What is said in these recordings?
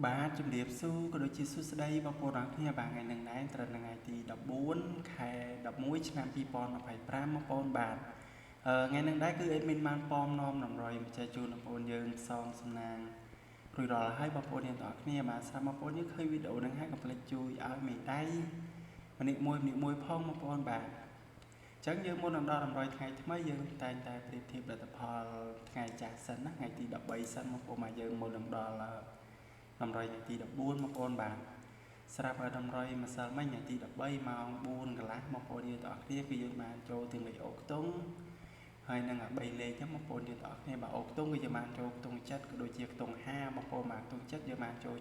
បាទជំរាបសួរក៏ដូចជាសួស្តីបងប្អូនទាំងគ្នាបាទថ្ងៃនេះដែរត្រូវនៅថ្ងៃទី14ខែ11ឆ្នាំ2025បងប្អូនបាទថ្ងៃនេះដែរគឺ admin បានប៉មនាំតម្រុយមកចែកជូនបងប្អូនយើងផ្សងសំណាងរួចរាល់ហើយបងប្អូនយើងទាំងអស់គ្នាបាទស្រាប់បងប្អូនយើងឃើញវីដេអូហ្នឹងហើយកុំភ្លេចជួយឲ្យមេដៃម្នាក់មួយផងបងប្អូនបាទអញ្ចឹងយើងមុននឹងដល់តម្រុយថ្ងៃថ្មីយើងតែងតែប្រៀបធៀបលទ្ធផលថ្ងៃចាស់សិនណាថ្ងៃទី13សិនបងប្អូនមកយើងមុននឹងដល់តម្រុយថ្ងៃទី14បងប្អូនបាទស្រាប់ឲ្យតម្រុយម្សិលមិញថ្ងៃទី13ម៉ោង4កន្លះបងប្អូនយើងទាំងអស់គ្នាគឺយើងបានចូលទាំងលេខអូខ្ទង់ហើយនឹង3លេខហ្នឹងបងប្អូនយើងទាំងអស់គ្នាបាទអូខ្ទង់គឺយើងបានចូលខ្ទង់7ក៏ដូចជាខ្ទង់5បងប្អូនបាទខ្ទង់7យើងបានចូល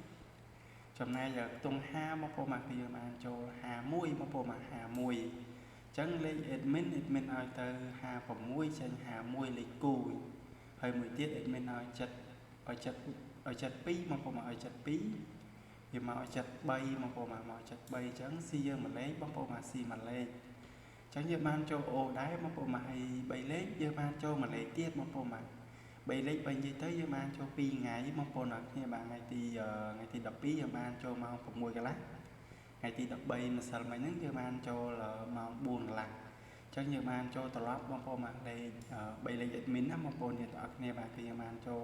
73ចំណែកខ្ទង់5បងប្អូនបាទគឺយើងបានចូល51បងប្អូនបាទ51អញ្ចឹងលេខ admin ឲ្យទៅ56ចេញ51លេខគូហើយមួយទៀត admin ឲ្យ72បងប្អូនមកឲ្យ72វាមកឲ្យ73បងប្អូនមកឲ្យ73អញ្ចឹងស៊ីយើងមួយលេខបងប្អូនមកស៊ីមួយលេខអញ្ចឹងយើងបានចូលអូដែរបងប្អូនមកឲ្យ3លេខយើងបានចូលមួយលេខទៀតបងប្អូនមក3លេខបើនិយាយទៅយើងបានចូល2ថ្ងៃបងប្អូនអរគ្នាបាទថ្ងៃទី12យើងបានចូលម៉ោង6កន្លះថ្ងៃទី13ម្សិលមិញហ្នឹងយើងបានចូលម៉ោង4កន្លះអញ្ចឹងយើងបានចូលត្រឡប់បងប្អូនមកលេខ3លេខ admin ណាបងប្អូនយើងទាំងអស់គ្នាបាទគឺយើងបានចូល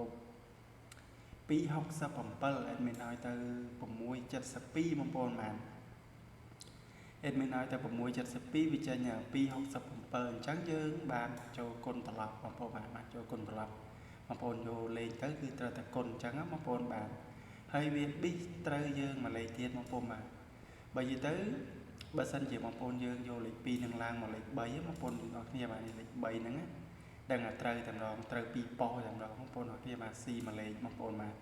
267 admin ឲ្យទៅ672បងប្អូនបាន admin ឲ្យទៅ672វាចេញ267អញ្ចឹងយើងបានចូលគុណត្រឡប់បងប្អូនបានចូលគុណត្រឡប់បងប្អូនយកលេខទៅគឺត្រូវតែគុណអញ្ចឹងបងប្អូនបានហើយវាប៊ីសត្រូវយើងមួយលេខទៀតបងប្អូនបាទបើនិយាយទៅបើសិនជាបងប្អូនយើងយកលេខ2នឹងឡើងមកលេខ3បងប្អូនទាំងអស់គ្នាបាទលេខ3ហ្នឹងដឹងថាត្រូវតែម្ដងត្រូវ2ប៉ោះតែម្ដងបងប្អូនអរគ្នាបាទស៊ីមួយលេខបងប្អូនបាទ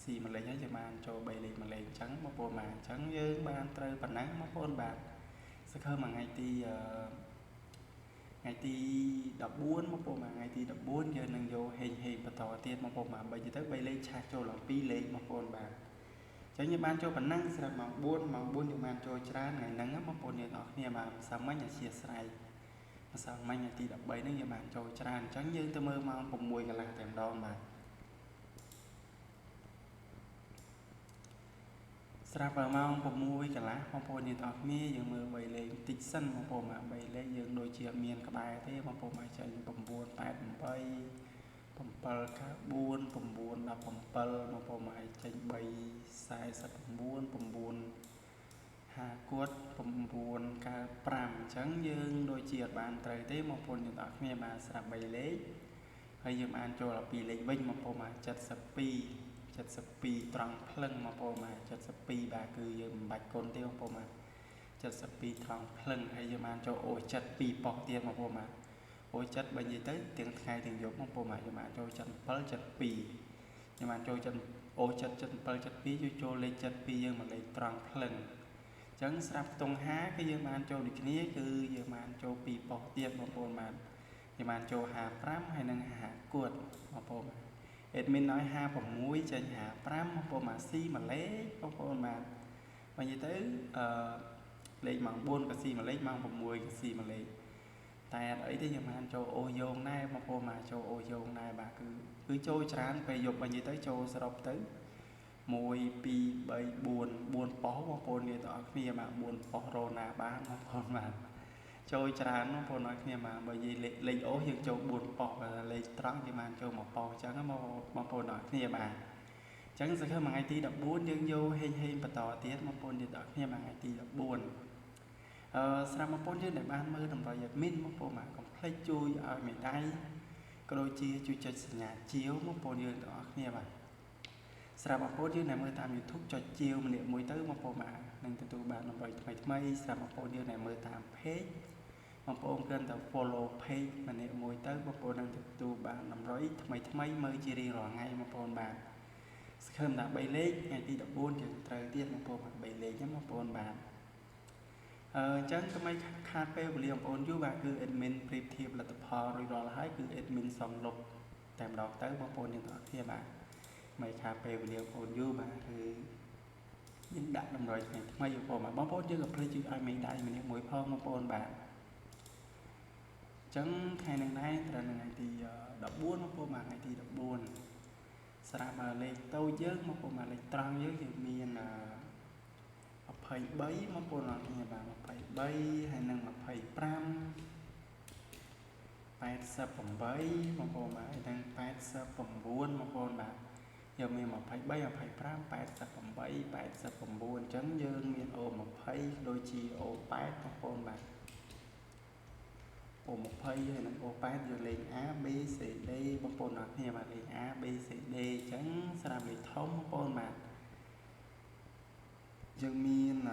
ស៊ីមួយលេខហើយយើងបានចូល3លេខមួយលេខអញ្ចឹងបងប្អូនបាទអញ្ចឹងយើងបានត្រូវប៉ុណ្ណឹងបងប្អូនបាទសង្ឃឹមថ្ងៃទី14បងប្អូនបាទថ្ងៃទី14យើងនឹងយកហេងបន្តទៀតបងប្អូនបាទបើនិយាយទៅ3លេខឆាសចូលឡើង2លេខបងប្អូនបាទអញ្ចឹងយើងបានចូលប៉ុណ្ណឹងស្រាប់ម៉ោង4យើងបានចូលច្រើនថ្ងៃហ្នឹងបងប្អូនយើងអរគ្នាបាទម្សិលមិញអធិស្ឋានម្សិលមិញថ្ងៃទី13ហ្នឹងយើងបានចូលច្រើនអញ្ចឹងយើងទៅមើលម៉ោង6កន្លះតែម្ដងបាទស្រាប់ម៉ោង6កន្លះបងប្អូនយើងទាំងអស់គ្នាយើងមើល3លេខបន្តិចសិនបងប្អូនបាទ3លេខយើងដូចជាមានក្បែរទេបងប្អូនមកចេញ988 794 917បងប្អូនមកចេញ349 9 5គាត់995អញ្ចឹងយើងដូចជាអត់បានត្រូវទេបងប្អូនយើងទាំងអស់គ្នាបានស្រាប់3លេខហើយយើងបានចូលដល់2លេខវិញបងប្អូនមក72ត្រង់ភ្លឹងបងប្អូនមក72បាទគឺយើងមិនបាច់គុណទេបងប្អូនមក72ត្រង់ភ្លឹងហើយយើងបានចូលអូ72ប៉ោះទៀតបងប្អូនមកអូ7បើនិយាយទៅទាំងថ្ងៃទាំងយប់បងប្អូនមកយើងបានចូល77 72យើងបានចូលអូ77 72យកចូលលេខ72យើងមកលេខត្រង់ភ្លឹងអញ្ចឹងស្រាប់ខ្ទង់5គឺយើងបានចូលដូចគ្នាគឺយើងបានចូល2ប៉ុស្តិ៍ទៀតបងប្អូនបានយើងបានចូល55ហើយនឹង50គួតបងប្អូន admin ឲ្យ56ចេញ55បងប្អូនមកស៊ីមួយលេខបងប្អូនបានបើនិយាយទៅលេខម៉ោង4ក៏ស៊ីមួយលេខម៉ោង6ក៏ស៊ីមួយលេខតែអត់អីទេយើងបានចូលអូសយោងដែរបងប្អូនមកចូលអូសយោងដែរបាទគឺចូលច្រើនពេលយប់បើនិយាយទៅចូលសរុបទៅ1 2 3 4 4ប៉ុស្តិ៍បងប្អូននេះទាំងអស់គ្នាបាទ4ប៉ុស្តិ៍រណាបានបងប្អូនបាទចូលច្រើនបងប្អូនអរគ្នាបាទបើនិយាយលេខអូសយើងចូល4ប៉ុស្តិ៍បាទលេខត្រង់យើងបានចូល1ប៉ុស្តិ៍អញ្ចឹងបងប្អូនអរគ្នាបាទអញ្ចឹងសង្ឃឹមថ្ងៃទី14យើងយកហេងបន្តទៀតបងប្អូនយើងទាំងអស់គ្នាថ្ងៃទី14ស្រាប់បងប្អូនយើងដែលបានមើលតម្រុយ admin បងប្អូនបាទកុំភ្លេចជួយឲ្យមេដៃក៏ដូចជាជួយចុចសញ្ញាជាវបងប្អូនយើងទាំងអស់គ្នាបាទស្រាប់បងប្អូនយើងដែលមើលតាម YouTube ចុចជាវម្នាក់មួយទៅបងប្អូនបាទនឹងទទួលបានតម្រុយថ្មីស្រាប់បងប្អូនយើងដែលមើលតាម page បងប្អូនគ្រាន់តែ follow page ម្នាក់មួយទៅបងប្អូននឹងទទួលបានតម្រុយថ្មីមើលជារៀងរាល់ថ្ងៃបងប្អូនបាទសង្ឃឹមថា3លេខថ្ងៃទី14យើងត្រូវទៀតបងប្អូនបាទ3លេខហ្នឹងបងប្អូនបាទអញ្ចឹងថ្មីខាតពេលវេលាបងប្អូនយូរបាទគឺ admin ប្រៀបធៀបលទ្ធផលរួចរាល់ហើយគឺ admin សំលុបតែម្ដងទៅបងប្អូនយើងទាំងអស់គ្នាបាទមិនខាតពេលវេលាបងប្អូនយូរបាទគឺយើងដាក់តម្រុយថ្មីបងប្អូនបងប្អូនយើងក៏ភ្លេចជួយឲ្យមេដៃម្នាក់មួយផងបងប្អូនបាទអញ្ចឹងថ្ងៃនេះដែរត្រូវថ្ងៃទី14បងប្អូនបាទថ្ងៃទី14 ស្រាប់លេខតូចយើងបងប្អូនបាទលេខត្រង់យើងគឺមាន23បងប្អូនអរគ្នាបាទ23ហើយនឹង25 88បងប្អូនបាទហើយនឹង89បងប្អូនបាទយើងមាន23 25 88 89អញ្ចឹងយើងមាន O20 ដូចជា O8 បងប្អូនបាទ O20 ហើយនឹង O8 យើងលេខ A B C D បងប្អូនអរគ្នាបាទលេខ A B C D អញ្ចឹងស្រាប់លេខធំបងប្អូនបាទយើងមាន3 25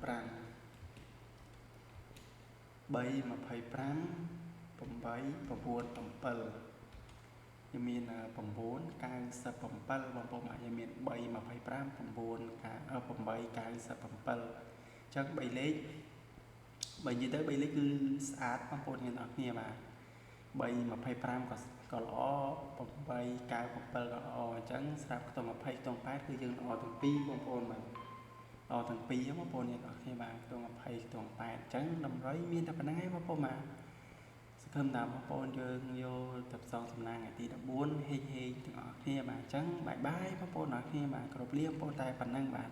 3 25 8 9 7យើងមាន9 97បងប្អូនបាទយើងមាន3 25 9 8 97អញ្ចឹង3លេខបើនិយាយទៅ3លេខគឺស្អាតបងប្អូនអ្នកនរគ្នាបាទ3 25ក៏ល្អ8 97ក៏ល្អអញ្ចឹងស្រាប់ខ្ទង់20ខ្ទង់8គឺយើងល្អទាំងពីរបងប្អូនបាទល្អទាំងពីរបងប្អូនអ្នកនរគ្នាបាទខ្ទង់20ខ្ទង់8អញ្ចឹងតម្រុយមានតែប៉ុណ្្នឹងឯងបងប្អូនបាទសង្ឃឹមថាបងប្អូនយើងយកទៅផ្សងសំណាងថ្ងៃទី14ហេងទាំងអស់គ្នាបាទអញ្ចឹងបាយបាយបងប្អូនអ្នកគ្នាបាទគ្រប់លាបងប្អូនតែប៉ុណ្្នឹងបាទ